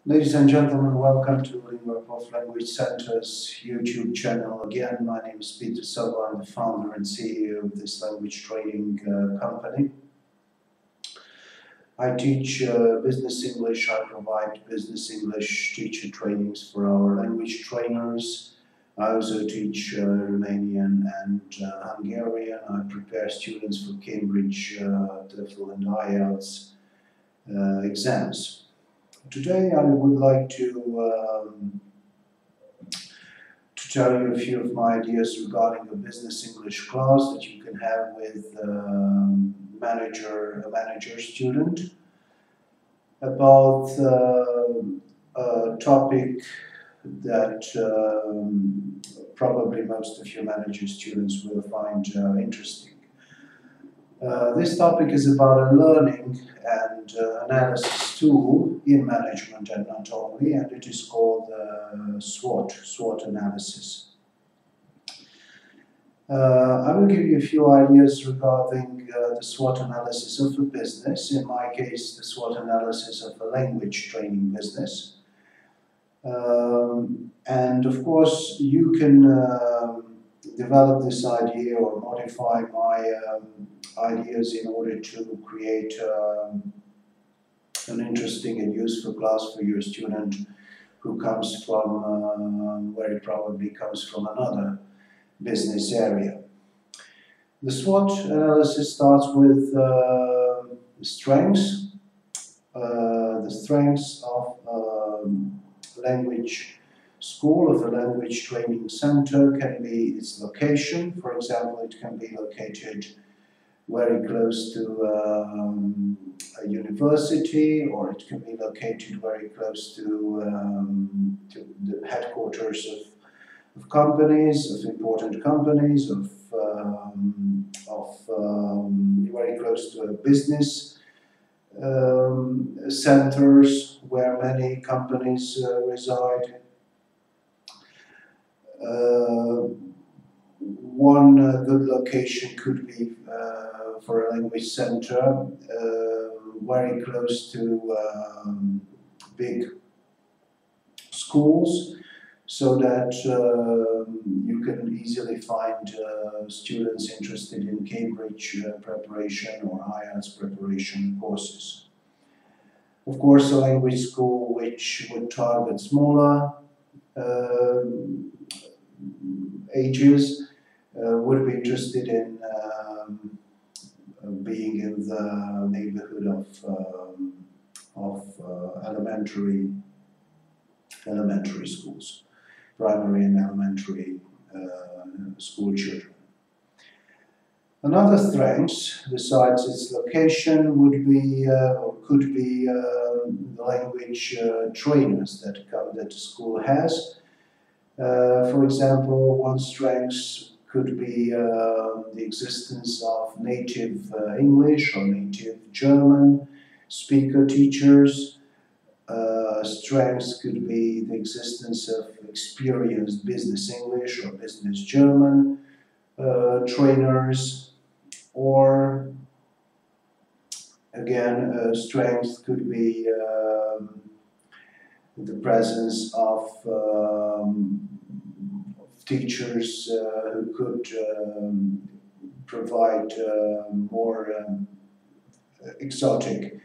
Ladies and gentlemen, welcome to Linguaprof Language Center's YouTube channel. Again, my name is Peter Szabo. I'm the founder and CEO of this language training company. I teach business English. I provide business English teacher trainings for our language trainers. I also teach Romanian and Hungarian. I prepare students for Cambridge, TOEFL and IELTS exams. Today I would like to tell you a few of my ideas regarding a business English class that you can have with a manager student about a topic that probably most of your manager students will find interesting. This topic is about a learning and analysis tool in management and not only, and it is called SWOT analysis. I will give you a few ideas regarding the SWOT analysis of a business, in my case the SWOT analysis of a language training business. And of course you can develop this idea or modify my ideas in order to create an interesting and useful class for your student who comes from, very probably comes from another business area. The SWOT analysis starts with the strengths. The strengths of language school, of a language training center, can be its location. For example, it can be located very close to a university, or it can be located very close to the headquarters of companies, of important companies, very close to a business centers where many companies reside. One good location could be for a language center very close to big schools, so that you can easily find students interested in Cambridge preparation or IELTS preparation courses. Of course, a language school which would target smaller ages would be interested in being in the neighborhood of elementary schools, primary and elementary school children. Another strength, besides its location, would be or could be the language trainers that the school has. For example, one strength could be the existence of native English or native German speaker teachers. Strengths could be the existence of experienced business English or business German trainers, or again, strength could be the presence of teachers who could provide more exotic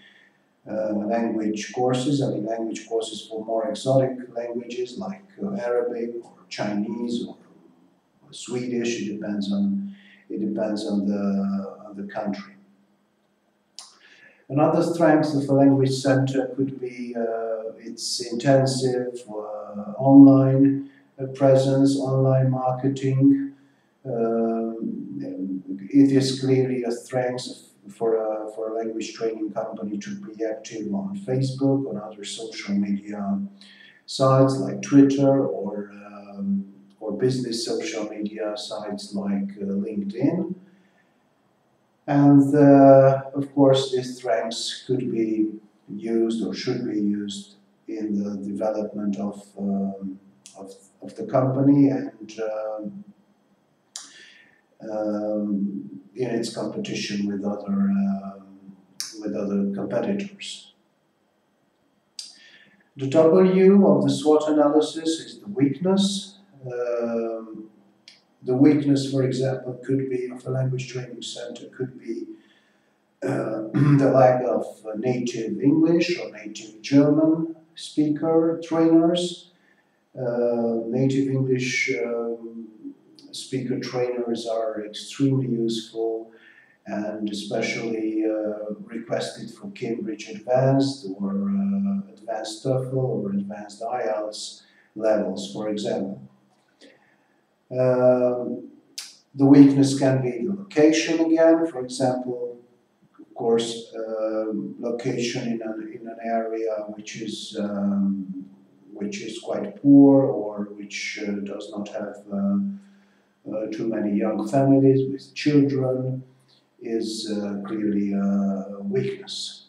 language courses. I mean, language courses for more exotic languages like Arabic or Chinese or Swedish. It depends on the country. Another strength of a language center could be its intensive online presence, online marketing. It is clearly a strength for a language training company to be active on Facebook, on other social media sites like Twitter, or business social media sites like LinkedIn. And of course, these strengths could be used or should be used in the development of the company and in its competition with other competitors. The W of the SWOT analysis is the weakness. The weakness, for example, could be of a language training center, could be the lack of native English or native German speaker trainers. Native English speaker trainers are extremely useful and especially requested for Cambridge Advanced or Advanced TOEFL or Advanced IELTS levels, for example. The weakness can be the location again, for example, of course, location in an area which is quite poor or which does not have too many young families with children is clearly a weakness.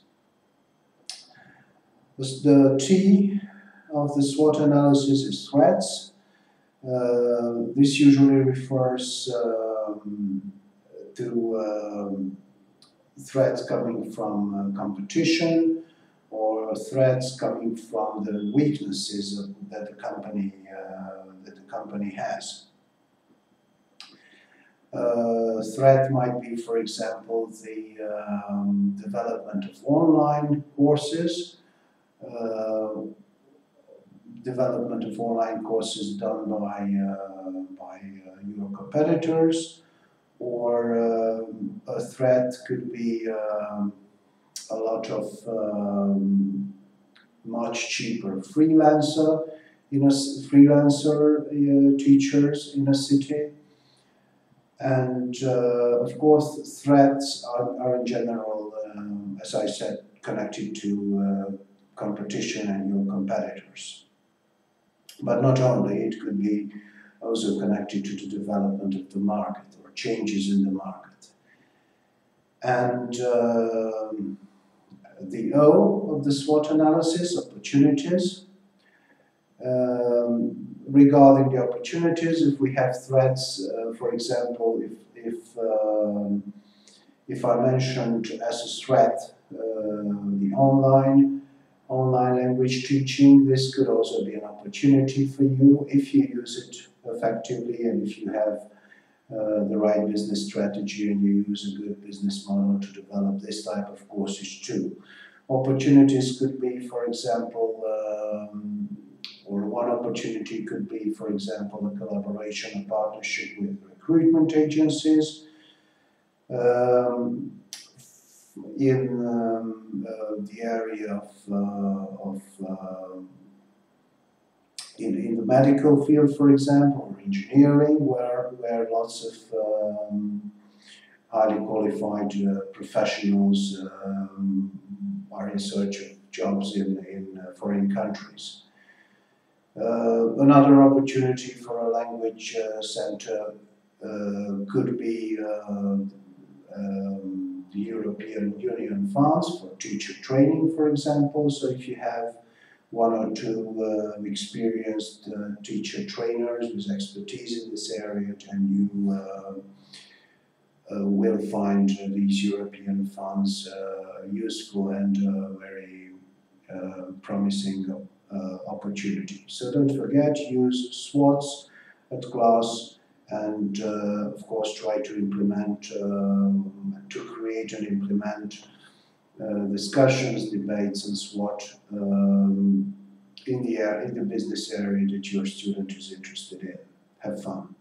The T of the SWOT analysis is threats. This usually refers to threats coming from competition or threats coming from the weaknesses that the company has. Threat might be, for example, the development of online courses, done by your competitors, or a threat could be a lot of much cheaper freelancer teachers in a city. And of course, threats are in general, as I said, connected to competition and your competitors. But not only, it could be also connected to the development of the market or changes in the market. And the O of the SWOT analysis, opportunities. Regarding the opportunities, if we have threats, for example, if I mentioned as a threat the online language teaching, this could also be an opportunity for you if you use it effectively and if you have the right business strategy and you use a good business model to develop this type of courses too. Opportunities could be, for example, or one opportunity could be, for example, a collaboration, a partnership with recruitment agencies. In the area in the medical field, for example, or engineering, where lots of highly qualified professionals are in search of jobs in foreign countries. Another opportunity for a language center could be the European Union funds for teacher training, for example. So if you have one or two experienced teacher trainers with expertise in this area, then you will find these European funds useful and very promising opportunity. So don't forget, use SWOTs at class, and of course try to implement, to create and implement discussions, debates and SWOT in the business area that your student is interested in. Have fun.